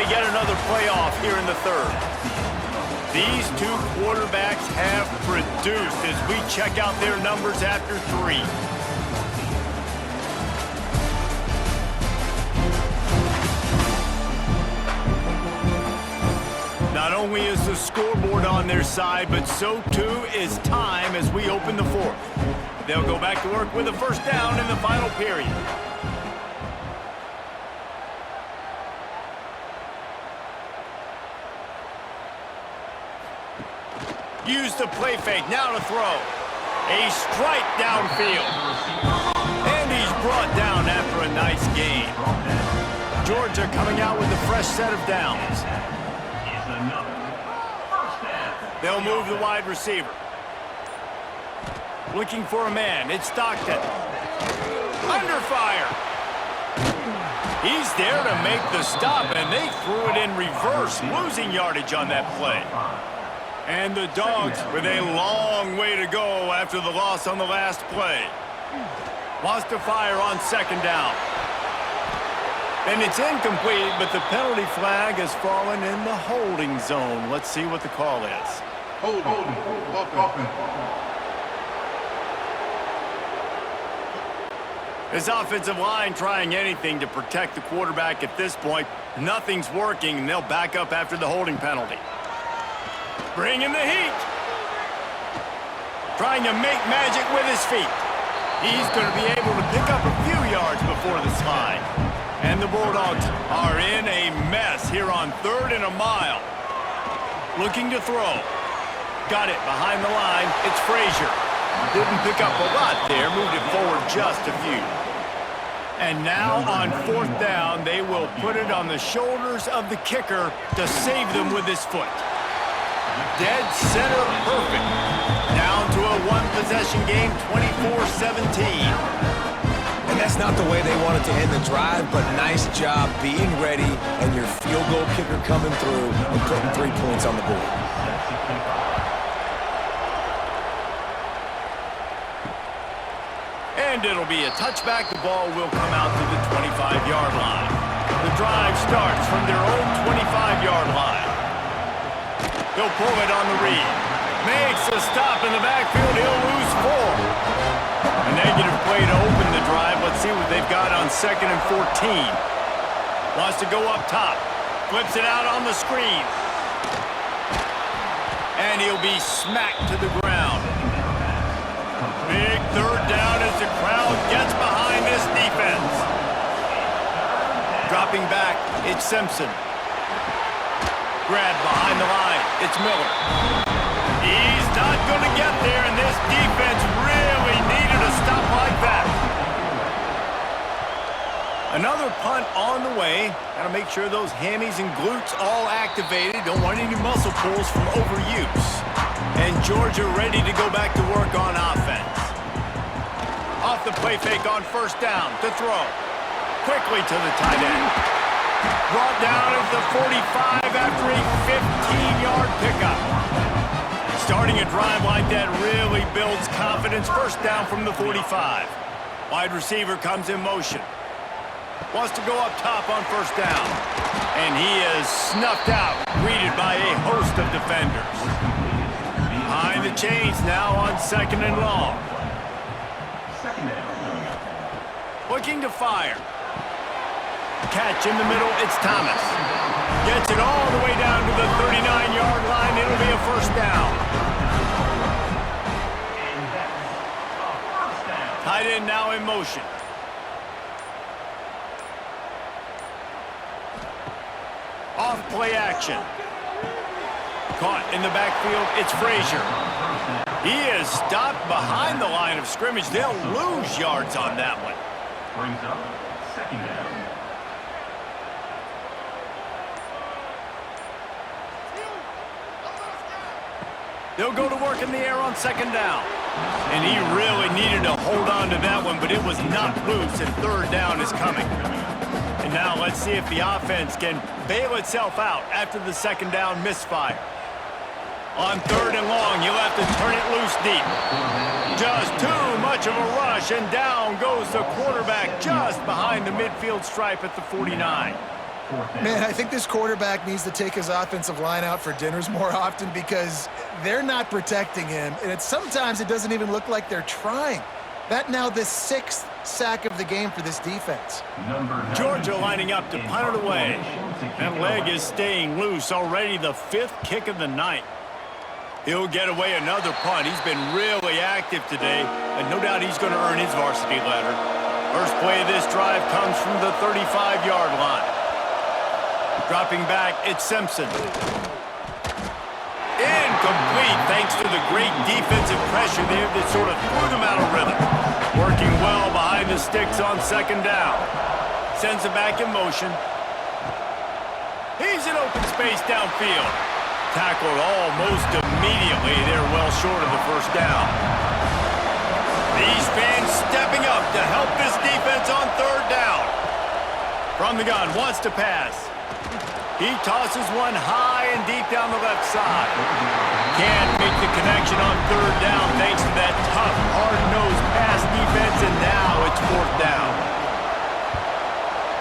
get another play off here in the third. These two quarterbacks have produced as we check out their numbers after 3. Not only is the scoreboard on their side, but so too is time as we open the fourth. They'll go back to work with a first down in the final period. Use the play fake, now to throw. A strike downfield. And he's brought down after a nice gain. Georgia coming out with a fresh set of downs. They'll move the wide receiver. Looking for a man, it's Stockton. Under fire. He's there to make the stop, and they threw it in reverse, losing yardage on that play. And the Dogs with a long way to go after the loss on the last play. Wants to fire on second down. And it's incomplete, but the penalty flag has fallen in the holding zone. Let's see what the call is. Holding. This offensive line trying anything to protect the quarterback at this point. Nothing's working, and they'll back up after the holding penalty. Bring in the heat. Trying to make magic with his feet. He's going to be able to pick up a few yards before the slide. And the Bulldogs are in a mess here on 3rd and a mile. Looking to throw. Got it behind the line. It's Frazier. Didn't pick up a lot there. Moved it forward just a few. And now on 4th down, they will put it on the shoulders of the kicker to save them with his foot. Dead center perfect. Down to a one-possession game, 24-17. And that's not the way they wanted to end the drive, but nice job being ready and your field goal kicker coming through and putting 3 points on the board. And it'll be a touchback. The ball will come out to the 25-yard line. The drive starts from their own 25-yard line. He'll pull it on the read. Makes a stop in the backfield. He'll lose 4. A negative play to open the drive. Let's see what they've got on 2nd and 14. Wants to go up top. Flips it out on the screen. And he'll be smacked to the ground. Big 3rd down as the crowd gets behind this defense. Dropping back, it's Simpson. Grab behind the line, it's Miller. He's not going to get there, and this defense really needed a stop like that. Another punt on the way. Got to make sure those hammies and glutes all activated. Don't want any muscle pulls from overuse. And Georgia ready to go back to work on offense. Off the play fake on 1st down to throw. Quickly to the tight end. Brought down at the 45 after a 15-yard pickup. Starting a drive like that really builds confidence. 1st down from the 45. Wide receiver comes in motion. Wants to go up top on 1st down. And he is snuffed out, greeted by a host of defenders. Behind the chains now on 2nd and long. Looking to fire. Catch in the middle, it's Thomas. Gets it all the way down to the 39-yard line. It'll be a 1st down. Tight end now in motion. Off play action. Caught in the backfield, it's Frazier. He is stopped behind the line of scrimmage. They'll lose yards on that one. Brings up 2nd down. They'll go to work in the air on 2nd down. And he really needed to hold on to that one, but it was not loose, and 3rd down is coming. And now let's see if the offense can bail itself out after the 2nd down misfire. On 3rd and long, you'll have to turn it loose deep. Just too much of a rush, and down goes the quarterback just behind the midfield stripe at the 49. Man, I think this quarterback needs to take his offensive line out for dinners more often because they're not protecting him, and sometimes it doesn't even look like they're trying. That now the 6th sack of the game for this defense. Georgia lining up to punt it away. That leg is staying loose. Already the 5th kick of the night. He'll get away another punt. He's been really active today, and no doubt he's going to earn his varsity letter. First play of this drive comes from the 35-yard line. Dropping back, it's Simpson. Incomplete, thanks to the great defensive pressure there that sort of threw them out of rhythm. Working well behind the sticks on 2nd down. Sends it back in motion. He's in open space downfield. Tackled almost immediately. They're well short of the 1st down. These fans stepping up to help this defense on 3rd down. From the gun, wants to pass. He tosses one high and deep down the left side. Can't make the connection on 3rd down thanks to that tough, hard-nosed pass defense, and now it's 4th down.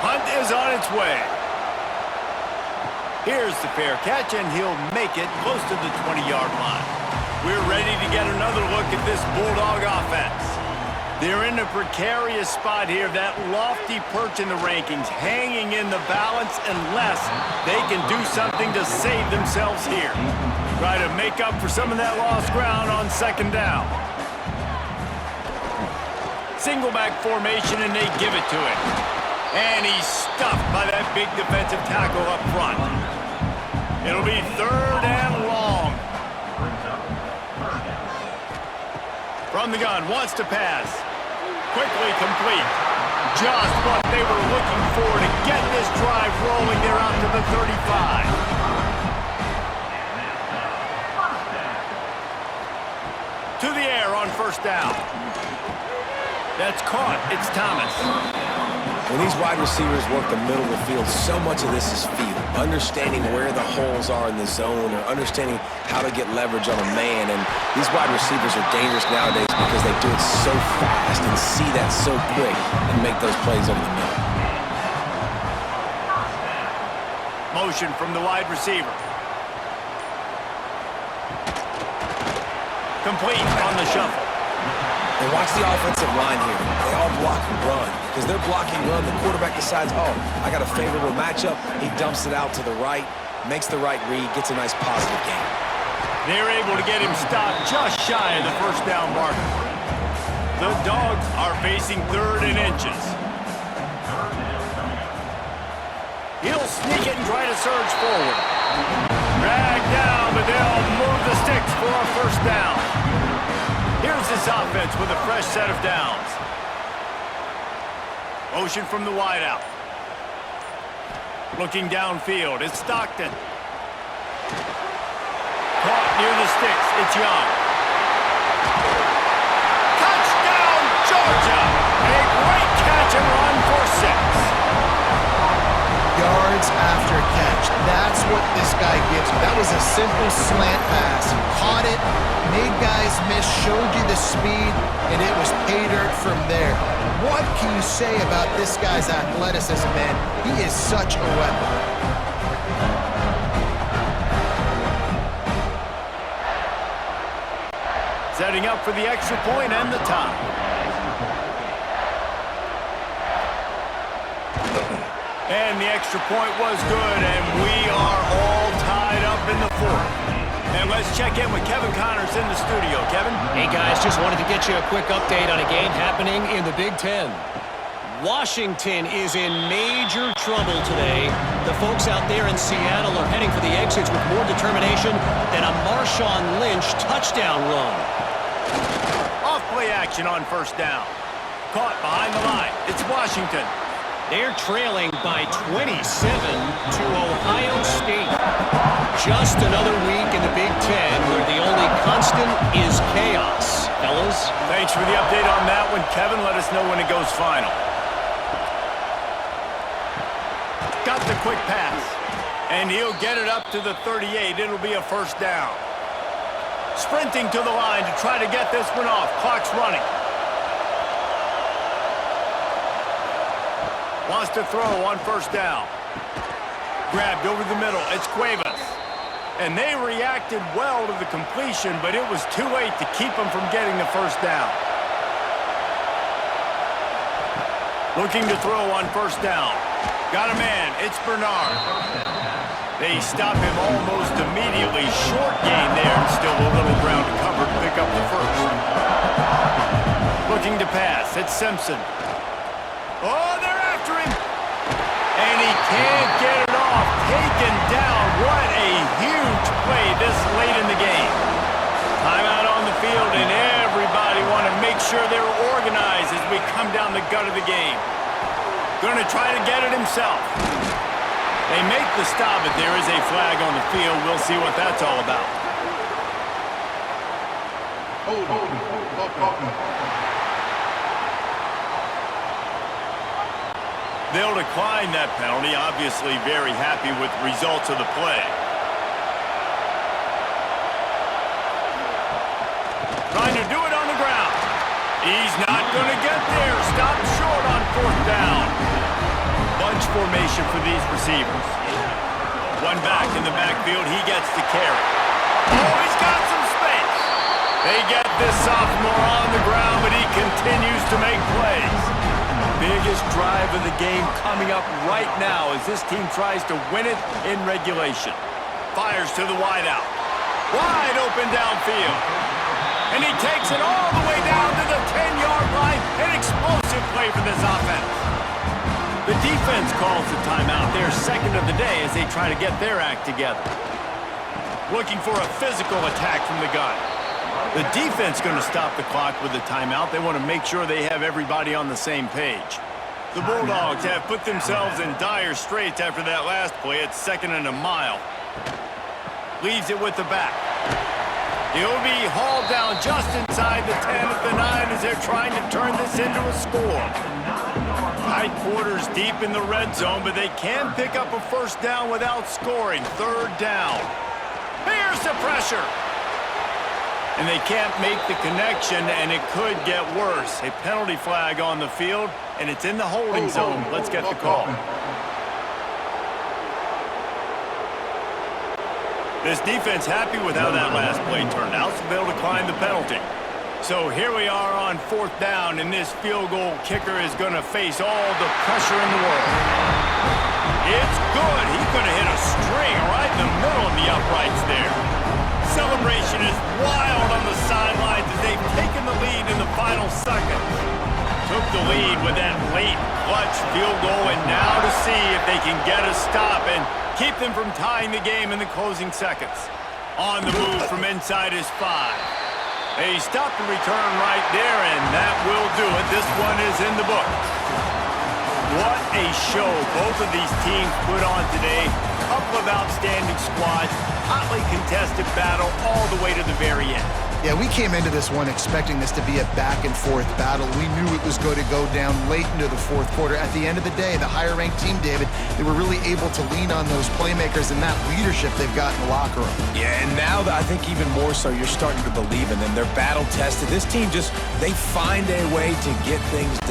Hunt is on its way. Here's the fair catch, and he'll make it close to the 20-yard line. We're ready to get another look at this Bulldog offense. They're in a precarious spot here, that lofty perch in the rankings, hanging in the balance unless they can do something to save themselves here. Try to make up for some of that lost ground on 2nd down. Single back formation, and they give it to him. And he's stuffed by that big defensive tackle up front. It'll be 3rd and long. From the gun, wants to pass. Quickly complete. Just what they were looking for to get this drive rolling. They're out to the 35. To the air on 1st down. That's caught. It's Thomas. When these wide receivers work the middle of the field, so much of this is feel. Understanding where the holes are in the zone or understanding how to get leverage on a man. And these wide receivers are dangerous nowadays because they do it so fast and see that so quick and make those plays over the middle. Motion from the wide receiver. Complete on the shuffle. And watch the offensive line here. They all block and run. Because they're blocking run, the quarterback decides, oh, I got a favorable matchup. He dumps it out to the right, makes the right read, gets a nice positive gain. They're able to get him stopped just shy of the 1st down marker. The Dogs are facing 3rd and inches. He'll sneak it and try to surge forward. Drag down, but they'll move the sticks for a 1st down. Here's this offense with a fresh set of downs. Motion from the wideout. Looking downfield, it's Stockton. Caught near the sticks, it's Young. Touchdown, Georgia! A great catch and run for 6. Yards after catch. That's what this guy gives you. That was a simple slant pass. He caught it, made guys miss, showed you the speed, and it was pay dirt from there. What can you say about this guy's athleticism, man? He is such a weapon. Setting up for the extra point and the tie. And the extra point was good, and we are all tied up in the 4th. And let's check in with Kevin Connors in the studio. Kevin? Hey, guys, just wanted to get you a quick update on a game happening in the Big Ten. Washington is in major trouble today. The folks out there in Seattle are heading for the exits with more determination than a Marshawn Lynch touchdown run. Off play action on 1st down. Caught behind the line. It's Washington. They're trailing by 27 to Ohio State. Just another week in the Big Ten where the only constant is chaos. Fellas? Thanks for the update on that one, Kevin. Let us know when it goes final. Got the quick pass. And he'll get it up to the 38. It'll be a 1st down. Sprinting to the line to try to get this one off. Clock's running. Wants to throw on 1st down. Grabbed over the middle. It's Cuevas. And they reacted well to the completion, but it was too late to keep them from getting the first down. Looking to throw on first down. Got a man. It's Bernard. They stop him almost immediately. Short gain there, and still a little ground to cover to pick up the first. Looking to pass. It's Simpson. Oh, they're after him. And he can't get it off. Taken down. What a huge play this late in the game. Timeout on the field, and everybody want to make sure they're organized as we come down the gut of the game. Going to try to get it himself. They make the stop, but there is a flag on the field. We'll see what that's all about. They'll decline that penalty. Obviously very happy with the results of the play. Trying to do it on the ground. He's not going to get there. Stopped short on fourth down. Bunch formation for these receivers. One back in the backfield. He gets the carry. Oh, he's got some space. They get this sophomore on the ground, but he continues to make plays. Biggest drive of the game coming up right now as this team tries to win it in regulation. Fires to the wideout. Wide open downfield. And he takes it all the way down to the 10-yard line. An explosive play for this offense. The defense calls the timeout. They're second of the day as they try to get their act together. Looking for a physical attack from the gun. The defense going to stop the clock with the timeout. They want to make sure they have everybody on the same page. The Bulldogs have put themselves in dire straits after that last play. It's 2nd and a mile. Leaves it with the back. He'll be hauled down just inside the 10 at the 9 as they're trying to turn this into a score. Tight quarters deep in the red zone, but they can pick up a first down without scoring. 3rd down. Here's the pressure. And they can't make the connection, and it could get worse. A penalty flag on the field, and it's in the holding zone. Let's get the call. This defense happy with how that last play turned out, so they'll decline the penalty. So here we are on 4th down, and this field goal kicker is going to face all the pressure in the world. It's good. He's going to hit a string right in the middle of the uprights there. Celebration is wild on the sidelines as they've taken the lead in the final seconds. Took the lead with that late clutch field goal, and now to see if they can get a stop and keep them from tying the game in the closing seconds. On the move from inside his 5. They stop the return right there, and that will do it. This one is in the book. What a show both of these teams put on today. Couple of outstanding squads. Hotly contested battle all the way to the very end. Yeah, we came into this one expecting this to be a back-and-forth battle. We knew it was going to go down late into the 4th quarter. At the end of the day, the higher-ranked team, David, they were really able to lean on those playmakers and that leadership they've got in the locker room. Yeah, and now I think even more so, you're starting to believe in them. They're battle-tested. This team they find a way to get things done.